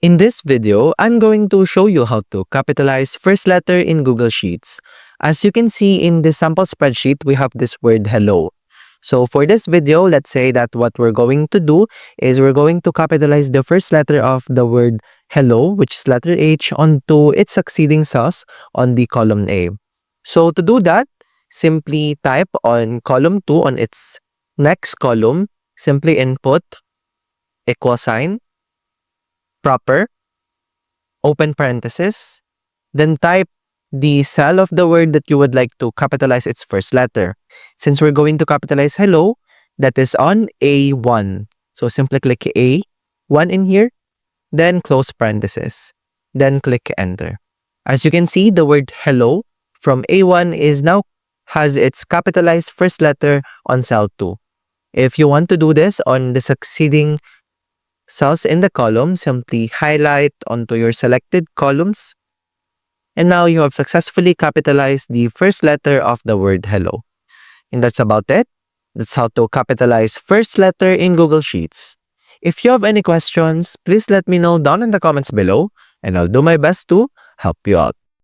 In this video, I'm going to show you how to capitalize first letter in Google Sheets. As you can see in this sample spreadsheet, we have this word hello. So for this video, let's say that what we're going to do is we're going to capitalize the first letter of the word hello, which is letter H, onto its succeeding cells on the column A. So to do that, simply type on column 2 on its next column, simply input equal sign, proper, open parenthesis, then type the cell of the word that you would like to capitalize its first letter. Since we're going to capitalize hello, that is on A1. So simply click A1 in here, then close parenthesis, then click enter. As you can see, the word hello from A1 is now has its capitalized first letter on cell 2. If you want to do this on the succeeding cells in the column, simply highlight onto your selected columns. And now you have successfully capitalized the first letter of the word hello. And that's about it. That's how to capitalize first letter in Google Sheets. If you have any questions, please let me know down in the comments below, and I'll do my best to help you out.